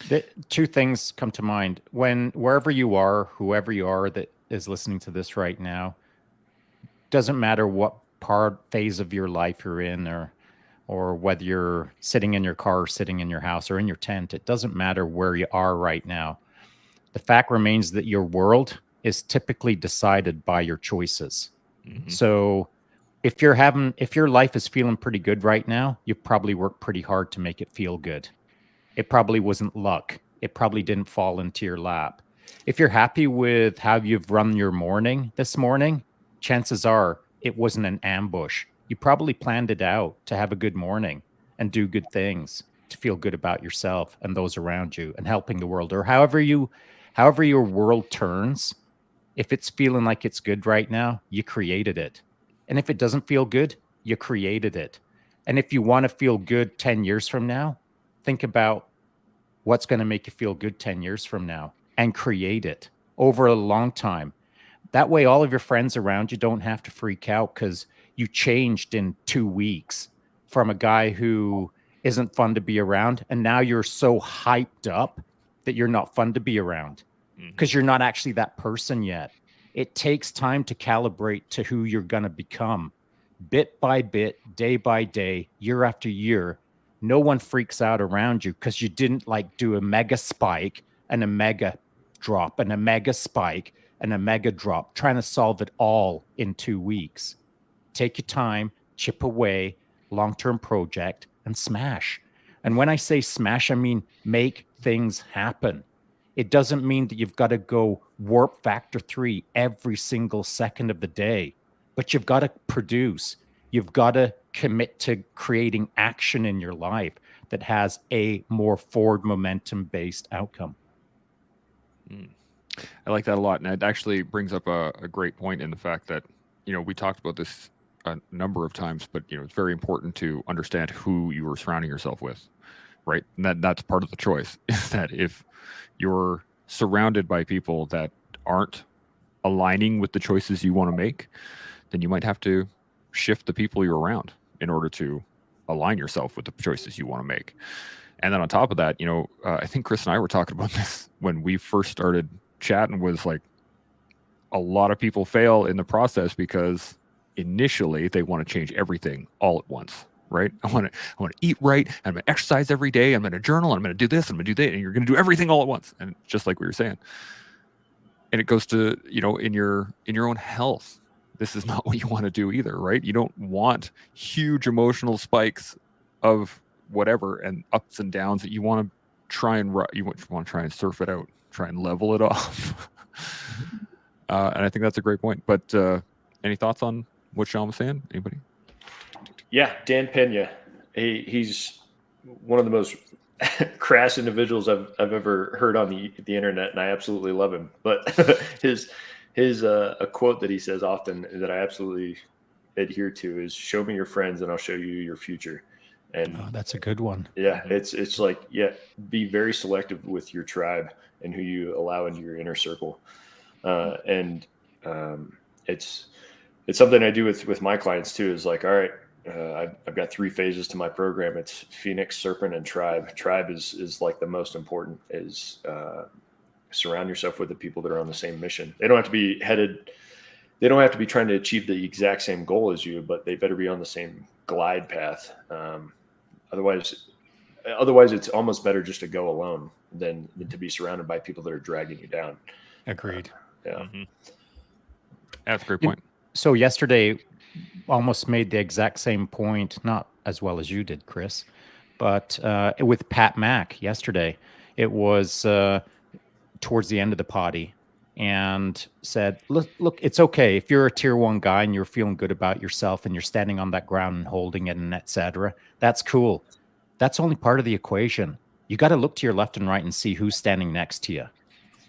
The two things come to mind. Wherever you are, whoever you are that is listening to this right now, doesn't matter what phase of your life you're in, or whether you're sitting in your car, or sitting in your house, or in your tent, it doesn't matter where you are right now. The fact remains that your world is typically decided by your choices. So if your life is feeling pretty good right now, you've probably worked pretty hard to make it feel good. It probably wasn't luck. It probably didn't fall into your lap. If you're happy with how you've run your morning this morning, chances are it wasn't an ambush. You probably planned it out to have a good morning and do good things, to feel good about yourself and those around you, and helping the world, or however your world turns. If it's feeling like it's good right now, you created it. And if it doesn't feel good, you created it. And if you want to feel good 10 years from now, think about what's going to make you feel good 10 years from now, and create it over a long time. That way, all of your friends around you don't have to freak out because you changed in 2 weeks from a guy who isn't fun to be around, and now you're so hyped up that you're not fun to be around because you're not actually that person yet. It takes time to calibrate to who you're going to become, bit by bit, day by day, year after year. No one freaks out around you because you didn't like do a mega spike and a mega drop and a mega spike and a mega drop, trying to solve it all in 2 weeks. Take your time, chip away, long-term project, and smash. And when I say smash, I mean make things happen. It doesn't mean that you've got to go warp factor 3 every single second of the day, but you've got to produce. You've got to commit to creating action in your life that has a more forward momentum-based outcome. I like that a lot. And it actually brings up a great point in the fact that, we talked about this a number of times, but, it's very important to understand who you are surrounding yourself with, right? And that's part of the choice, is that if you're surrounded by people that aren't aligning with the choices you want to make, then you might have to shift the people you're around in order to align yourself with the choices you want to make. And then on top of that, I think Chris and I were talking about this when we first started chatting, was like, a lot of people fail in the process because initially they want to change everything all at once, right? I want to eat right, and I'm going to exercise every day, I'm going to journal, and I'm going to do this, I'm going to do that, and you're going to do everything all at once. And just like we were saying, and it goes to, in your own health, this is not what you want to do either, right? You don't want huge emotional spikes of whatever and ups and downs that you want to try and try and surf it out, try and level it off. And I think that's a great point. But any thoughts on what Shaun was saying? Anybody? Yeah, Dan Pena. He's one of the most crass individuals I've ever heard on the internet, and I absolutely love him. But his a quote that he says often that I absolutely adhere to is, "Show me your friends, and I'll show you your future." And that's a good one. Yeah, it's like, be very selective with your tribe and who you allow into your inner circle. And it's something I do with my clients too, is like, all right, I've got 3 phases to my program. It's Phoenix, Serpent, and Tribe. Tribe is like the most important, is surround yourself with the people that are on the same mission. They don't have to be trying to achieve the exact same goal as you, but they better be on the same glide path. Otherwise it's almost better just to go alone than to be surrounded by people that are dragging you down. Agreed. Yeah. Mm-hmm. That's a great point. So yesterday almost made the exact same point, not as well as you did, Chris, but with Pat Mack yesterday. It was towards the end of the potty, and said, look, it's okay if you're a tier 1 guy and you're feeling good about yourself and you're standing on that ground and holding it and etc. That's cool. That's only part of the equation. You got to look to your left and right and see who's standing next to you.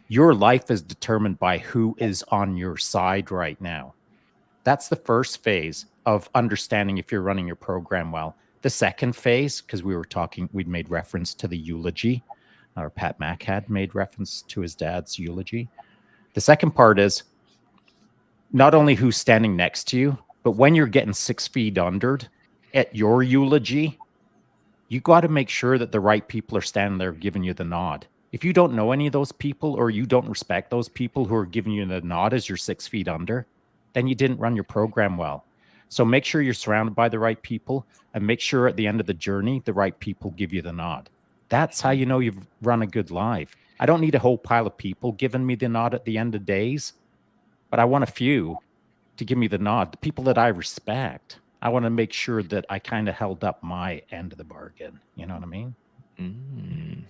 Your life is determined by who is on your side right now. That's the first phase of understanding if you're running your program well. The second phase, because we'd made reference to the eulogy, or Pat Mack had made reference to his dad's eulogy. The second part is not only who's standing next to you, but when you're getting 6 feet under at your eulogy, you got to make sure that the right people are standing there giving you the nod. If you don't know any of those people, or you don't respect those people who are giving you the nod as you're 6 feet under, then you didn't run your program well. So make sure you're surrounded by the right people, and make sure at the end of the journey, the right people give you the nod. That's how you know you've run a good life. I don't need a whole pile of people giving me the nod at the end of days, but I want a few to give me the nod, the people that I respect. I want to make sure that I kind of held up my end of the bargain. You know what I mean?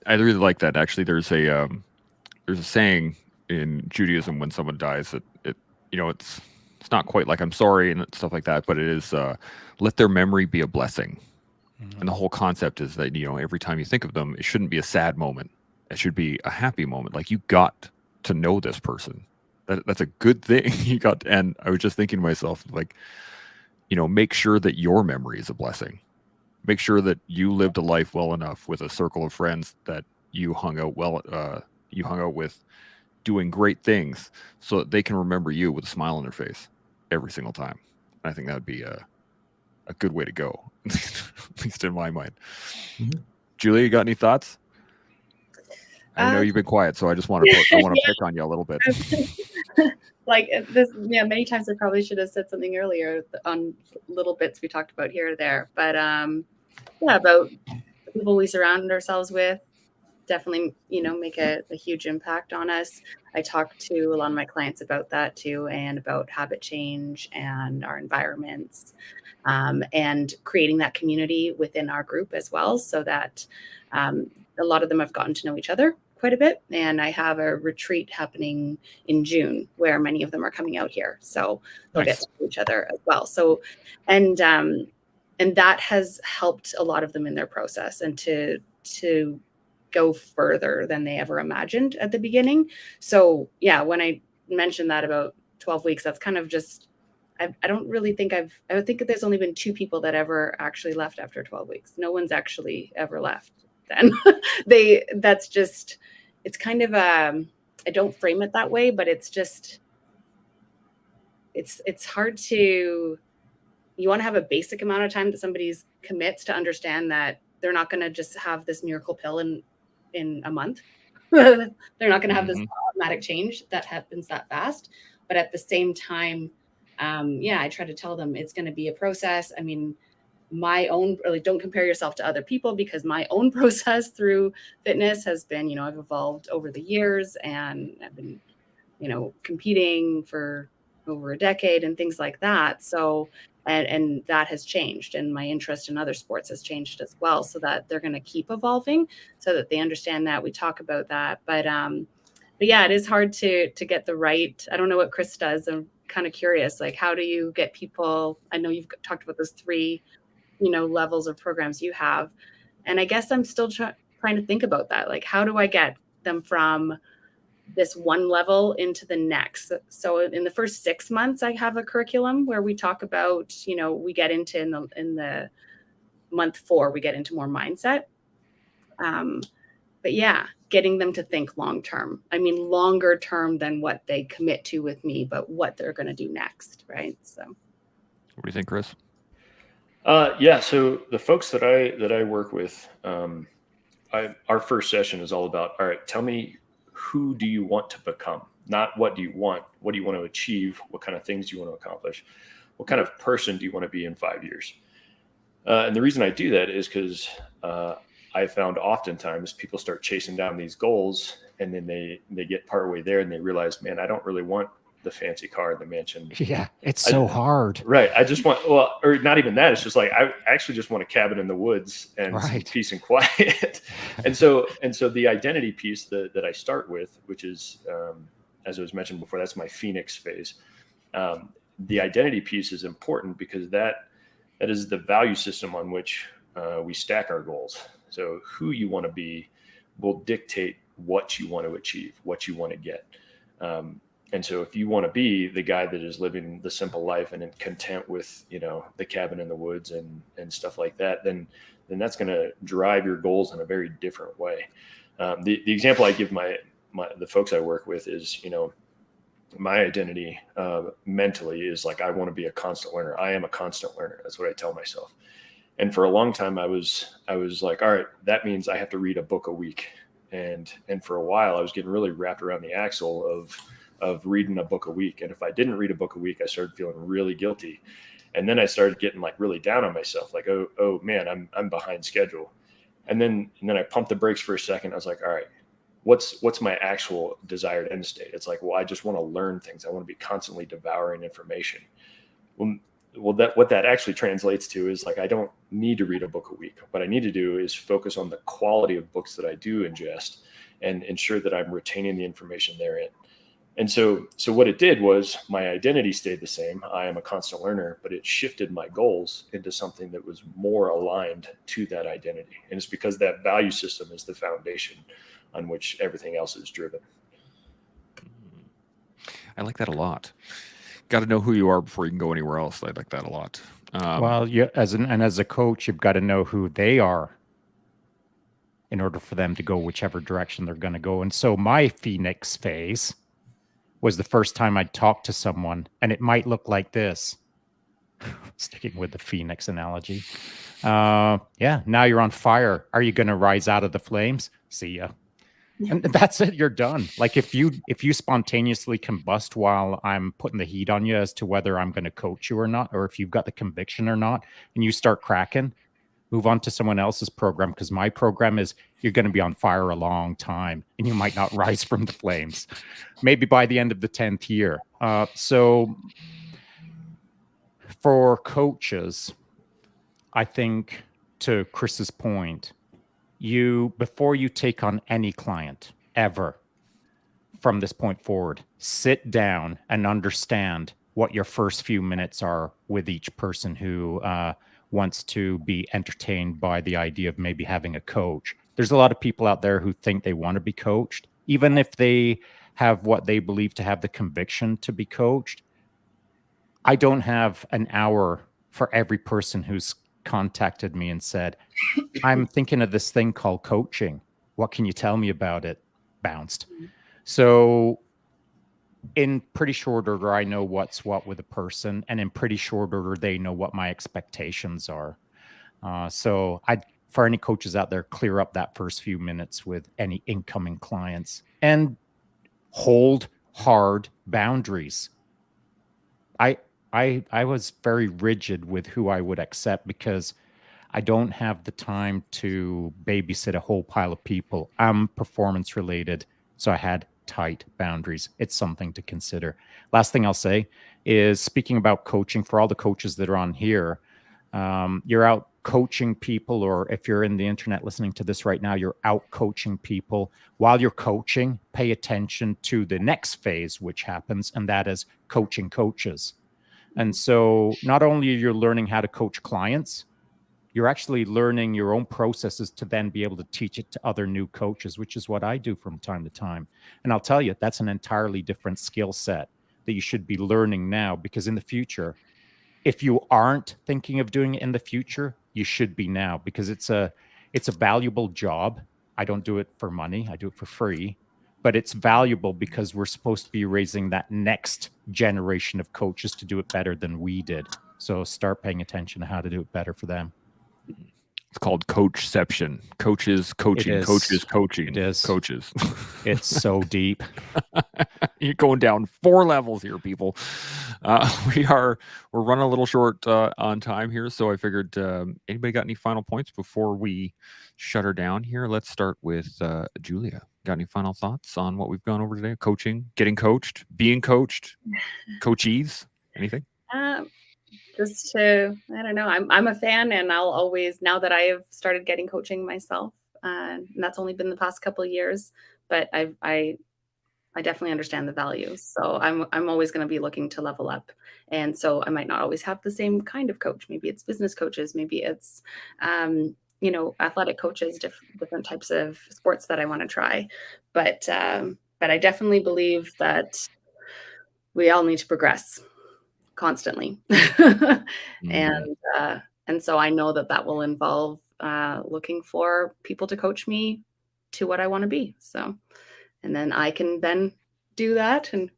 I really like that. Actually, there's a saying in Judaism when someone dies that it's not quite like I'm sorry and stuff like that, but it is let their memory be a blessing. Mm-hmm. And the whole concept is that every time you think of them, it shouldn't be a sad moment. It should be a happy moment. Like, you got to know this person. That's a good thing. And I was just thinking to myself, like, make sure that your memory is a blessing. Make sure that you lived a life well enough with a circle of friends that you hung out with, doing great things, so that they can remember you with a smile on their face every single time. And I think that would be a good way to go, at least in my mind. Mm-hmm. Julia, you got any thoughts? I know you've been quiet, so I just want to pick on you a little bit. Like this, many times I probably should have said something earlier on little bits we talked about here or there, but about the people we surround ourselves with definitely, make a huge impact on us. I talk to a lot of my clients about that too, and about habit change and our environments, and creating that community within our group as well, so that a lot of them have gotten to know each other quite a bit. And I have a retreat happening in June where many of them are coming out here, so they'll get to know each other as well. So, and that has helped a lot of them in their process, and to go further than they ever imagined at the beginning. So when I mentioned that about 12 weeks, that's kind of just, I don't really think I think that there's only been 2 people that ever actually left after 12 weeks. No one's actually ever left then. That's just, it's kind of, I don't frame it that way, but it's just, it's hard to, you want to have a basic amount of time that somebody's commits to understand that they're not going to just have this miracle pill in a month. They're not going to have this automatic change that happens that fast. But at the same time, I try to tell them it's going to be a process. I mean, my own, really, don't compare yourself to other people, because my own process through fitness has been, I've evolved over the years, and I've been, competing for over a decade and things like that. So, and that has changed, and my interest in other sports has changed as well, so that they're going to keep evolving, so that they understand that. We talk about that, but yeah, it is hard to get the right. I don't know what Chris does. I'm kind of curious, like, how do you get people? I know you've talked about those 3, levels of programs you have, and I guess I'm still trying to think about that. Like, how do I get them from this one level into the next? So in the first 6 months, I have a curriculum where we talk about, we get into in the month 4, we get into more mindset. But yeah, getting them to think long term. I mean, longer term than what they commit to with me, but what they're going to do next, right? So, what do you think, Chris? Yeah. So the folks that I work with, our first session is all about, all right, tell me, who do you want to become? Not what do you want to achieve? What kind of things do you want to accomplish? What kind of person do you want to be in 5 years? And the reason I do that is because I found oftentimes people start chasing down these goals, and then they get partway there and they realize, man, I don't really want the fancy car, the mansion. Yeah, it's so hard. Right. I just want, well, or not even that. It's just like, I actually just want a cabin in the woods and some peace and quiet. and so the identity piece that I start with, which is, as it was mentioned before, that's my Phoenix phase. The identity piece is important because that is the value system on which we stack our goals. So who you want to be will dictate what you want to achieve, what you want to get. And so if you want to be the guy that is living the simple life and content with, the cabin in the woods and stuff like that, then that's going to drive your goals in a very different way. The example I give the folks I work with is, my identity mentally is like, I want to be a constant learner. I am a constant learner. That's what I tell myself. And for a long time, I was like, all right, that means I have to read a book a week. And for a while, I was getting really wrapped around the axle of reading a book a week. And if I didn't read a book a week, I started feeling really guilty. And then I started getting like really down on myself, like, oh man, I'm behind schedule. And then I pumped the brakes for a second. I was like, all right, what's my actual desired end state? It's like, well, I just want to learn things. I want to be constantly devouring information. Well, what that actually translates to is like, I don't need to read a book a week. What I need to do is focus on the quality of books that I do ingest and ensure that I'm retaining the information therein. And so what it did was my identity stayed the same. I am a constant learner, but it shifted my goals into something that was more aligned to that identity. And it's because that value system is the foundation on which everything else is driven. I like that a lot. Got to know who you are before you can go anywhere else. I like that a lot. Well, as a coach, you've got to know who they are in order for them to go whichever direction they're going to go. And so my Phoenix phase was the first time I'd talk to someone, and it might look like this. Sticking with the Phoenix analogy. Now you're on fire. Are you going to rise out of the flames? See ya. And that's it. You're done. Like if you spontaneously combust while I'm putting the heat on you as to whether I'm going to coach you or not, or if you've got the conviction or not, and you start cracking, move on to someone else's program, because my program is you're going to be on fire a long time and you might not rise from the flames, maybe by the end of the 10th year. So for coaches, I think, to Chris's point, before you take on any client ever from this point forward, sit down and understand what your first few minutes are with each person who wants to be entertained by the idea of maybe having a coach. There's a lot of people out there who think they want to be coached, even if they have what they believe to have the conviction to be coached. I don't have an hour for every person who's contacted me and said, I'm thinking of this thing called coaching. What can you tell me about it? Bounced. So in pretty short order, I know what's what with a person, and in pretty short order, they know what my expectations are. So for any coaches out there, clear up that first few minutes with any incoming clients and hold hard boundaries. I was very rigid with who I would accept because I don't have the time to babysit a whole pile of people. I'm performance related, so I had tight boundaries. It's something to consider. Last thing I'll say is, speaking about coaching, for all the coaches that are on here, you're out coaching people, or if you're in the internet listening to this right now, you're out coaching people. While you're coaching, pay attention to the next phase which happens, and that is coaching coaches. And so not only are you learning how to coach clients, you're actually learning your own processes to then be able to teach it to other new coaches, which is what I do from time to time. And I'll tell you, that's an entirely different skill set that you should be learning now, because in the future, if you aren't thinking of doing it in the future, you should be now, because it's a valuable job. I don't do it for money. I do it for free, but it's valuable because we're supposed to be raising that next generation of coaches to do it better than we did. So start paying attention to how to do it better for them. It's called coachception. Coaches coaching, coaches coaching. It is. Coaches. It's so deep. You're going down 4 levels here, people. We're running a little short on time here, so I figured, anybody got any final points before we shut her down here? Let's start with Julia. Got any final thoughts on what we've gone over today? Coaching, getting coached, being coached, coachees, anything? Just to, I don't know, I'm a fan, and I'll always, now that I have started getting coaching myself, and that's only been the past couple of years, but I definitely understand the value. So I'm always going to be looking to level up. And so I might not always have the same kind of coach. Maybe it's business coaches, maybe it's, athletic coaches, different types of sports that I want to try. But I definitely believe that we all need to progress constantly. And so I know that will involve looking for people to coach me to what I want to be. So, and then I can then do that and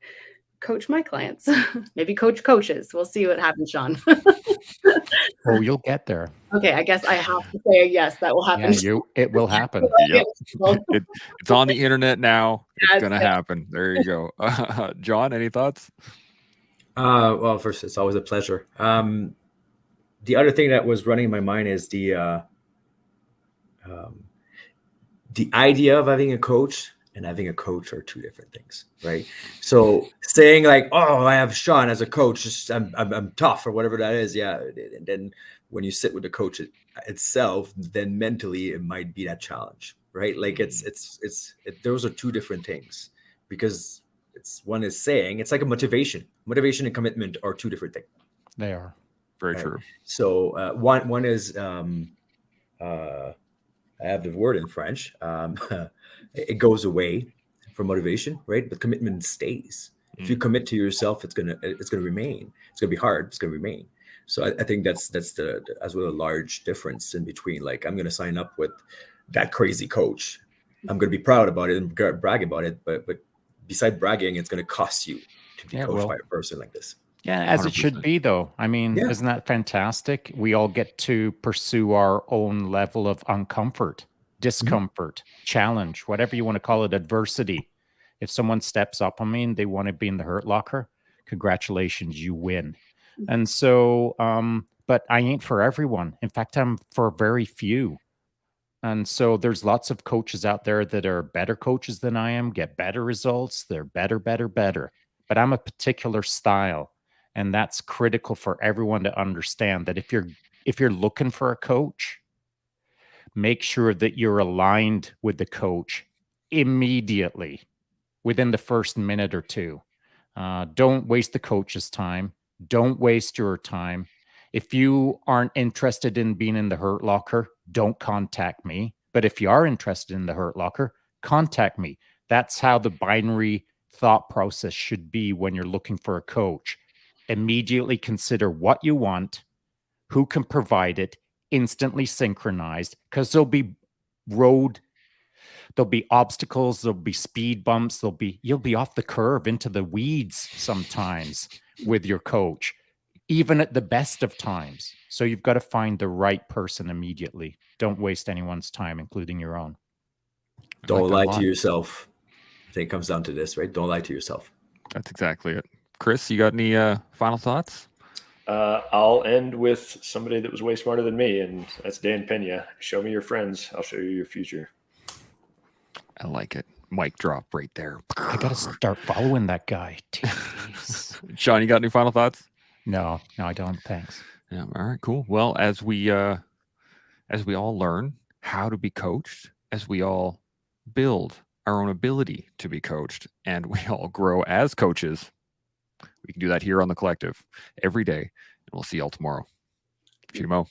coach my clients, maybe coach coaches. We'll see what happens, Shaun. Oh, you'll get there. Okay, I guess I have to say yes, that will happen. Yeah, it will happen. Yep. It's on the internet now. It's going to happen. There you go. John, any thoughts? Well, first, it's always a pleasure. The other thing that was running in my mind is the idea of having a coach and having a coach are two different things, right? So saying like, "Oh, I have Shaun as a coach, I'm tough," or whatever that is, yeah. And then when you sit with the coach itself, then mentally it might be that challenge, right? Like those are two different things, because one is saying, it's like a motivation and commitment are two different things. They are very true. So one is I have the word in French. It goes away for motivation, right? But commitment stays. If you commit to yourself, it's gonna remain. It's gonna be hard. It's gonna remain. So I think that's the as well a large difference in between. Like, I'm gonna sign up with that crazy coach. I'm gonna be proud about it and brag about it. But beside bragging, it's gonna cost you to be coached by a person like this. Yeah, as 100%. It should be, though. I mean, isn't that fantastic? We all get to pursue our own level of uncomfort, discomfort, challenge, whatever you want to call it, adversity. If someone steps up on me and they want to be in the hurt locker, congratulations, you win. And so, but I ain't for everyone. In fact, I'm for very few. And so there's lots of coaches out there that are better coaches than I am, get better results. They're better. But I'm a particular style. And that's critical for everyone to understand, that if you're looking for a coach, make sure that you're aligned with the coach immediately within the first minute or two. Don't waste the coach's time. Don't waste your time. If you aren't interested in being in the hurt locker, don't contact me. But if you are interested in the hurt locker, contact me. That's how the binary thought process should be when you're looking for a coach. immediately consider what you want, who can provide it, instantly synchronized, because there'll be obstacles, there'll be speed bumps, you'll be off the curve into the weeds sometimes with your coach, even at the best of times. So you've got to find the right person immediately. Don't waste anyone's time, including your own. Don't lie to yourself. I think it comes down to this, right? Don't lie to yourself. That's exactly it. Chris, you got any final thoughts? I'll end with somebody that was way smarter than me, and that's Dan Pena. Show me your friends. I'll show you your future. I like it. Mic drop right there. I got to start following that guy. Shaun, you got any final thoughts? No, I don't. Thanks. Yeah. All right, cool. Well, as we all learn how to be coached, as we all build our own ability to be coached, and we all grow as coaches, we can do that here on The Collective every day. And we'll see y'all tomorrow. Chimo.